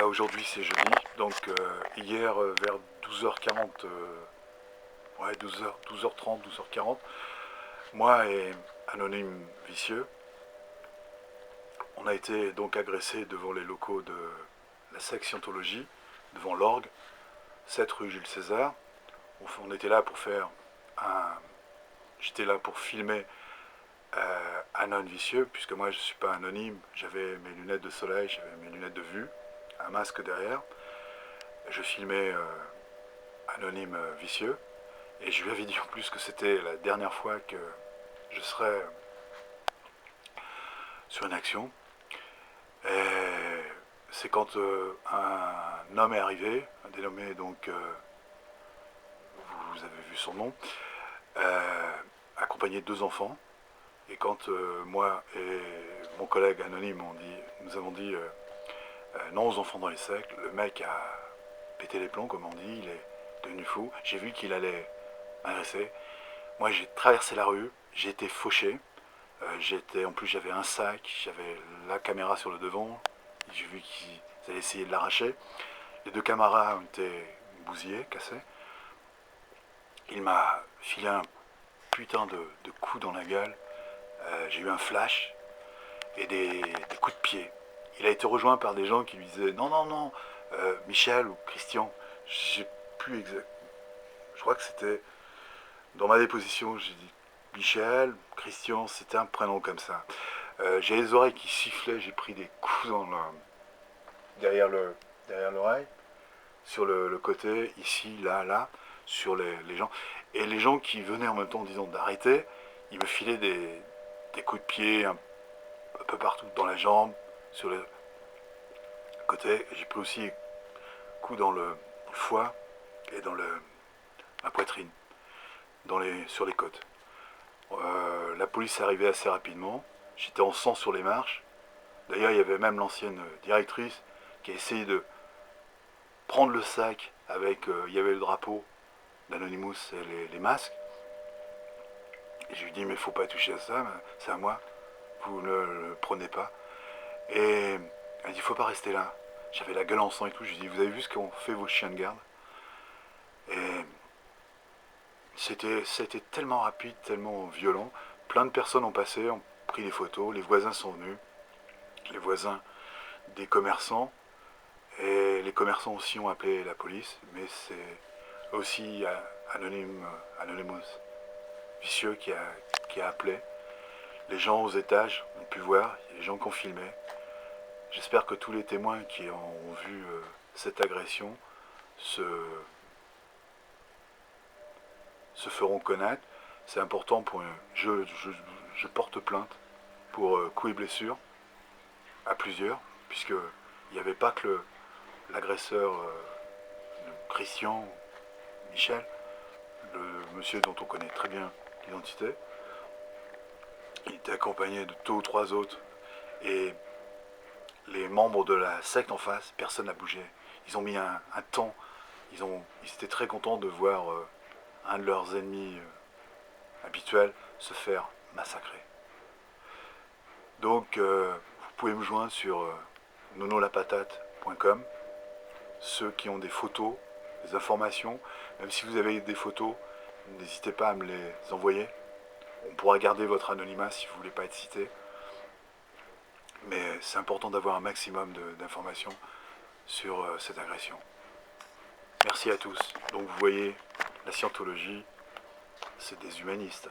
Aujourd'hui c'est jeudi, donc hier vers 12h40, ouais 12h, 12h30, 12h40, moi et Anonyme Vicieux, on a été donc agressés devant les locaux de la secte Scientologie, devant l'orgue, 7 rue Jules César. On était là pour faire un... J'étais là pour filmer Anon Vicieux, puisque moi je ne suis pas anonyme, j'avais mes lunettes de soleil, j'avais mes lunettes de vue, un masque derrière. Je filmais Anonyme Vicieux, et je lui avais dit en plus que c'était la dernière fois que je serais sur une action. Et c'est quand un homme est arrivé, un dénommé donc, vous avez vu son nom, accompagné de 2 enfants. Et quand moi et mon collègue anonyme nous avons dit non aux enfants dans les cercles, le mec a pété les plombs, comme on dit, il est devenu fou. J'ai vu qu'il allait m'agresser. Moi, j'ai traversé la rue, j'ai été fauché. En plus, j'avais un sac, j'avais la caméra sur le devant. J'ai vu qu'ils allaient essayer de l'arracher. Les 2 camarades ont été bousillés, cassés. Il m'a filé un putain de coup dans la gueule. J'ai eu un flash et des coups de pied. Il a été rejoint par des gens qui lui disaient non, non, non, Michel ou Christian. J'ai plus exact. Je crois que c'était dans ma déposition. J'ai dit Michel, Christian, c'était un prénom comme ça. J'ai les oreilles qui sifflaient, j'ai pris des coups derrière l'oreille, sur le côté, ici, là, là, sur les gens. Et les gens qui venaient en même temps en disant d'arrêter, ils me filaient des coups de pied un peu partout, dans la jambe, sur le côté. J'ai pris aussi des coups dans le foie et dans la poitrine, sur les côtes. La police est arrivée assez rapidement. J'étais en sang sur les marches. D'ailleurs, il y avait même l'ancienne directrice qui a essayé de prendre le sac avec, il y avait le drapeau d'Anonymous et les masques. Et je lui dis, mais faut pas toucher à ça, c'est à moi, vous ne le prenez pas. Et elle dit, faut pas rester là. J'avais la gueule en sang et tout, je lui dis, vous avez vu ce qu'ont fait vos chiens de garde? Et c'était tellement rapide, tellement violent. Plein de personnes ont passé, ont pris des photos, les voisins sont venus, les voisins des commerçants, et les commerçants aussi ont appelé la police, mais c'est aussi Anonymous Vicieux qui a appelé. Les gens aux étages ont pu voir, il y a des gens qui ont filmé. J'espère que tous les témoins qui ont vu cette agression se feront connaître. C'est important pour je porte plainte pour coups et blessures à plusieurs, puisque il n'y avait pas que l'agresseur Christian, Michel, le monsieur dont on connaît très bien l'identité. Il était accompagné de 2 ou 3 autres, et les membres de la secte en face, personne n'a bougé. Ils ont mis un temps, ils étaient très contents de voir un de leurs ennemis habituels se faire massacrer. Donc vous pouvez me joindre sur nonolapatate.com. Ceux qui ont des photos, des informations, même si vous avez des photos, n'hésitez pas à me les envoyer. On pourra garder votre anonymat si vous ne voulez pas être cité. Mais c'est important d'avoir un maximum d'informations sur cette agression. Merci à tous. Donc vous voyez, la scientologie, c'est des humanistes.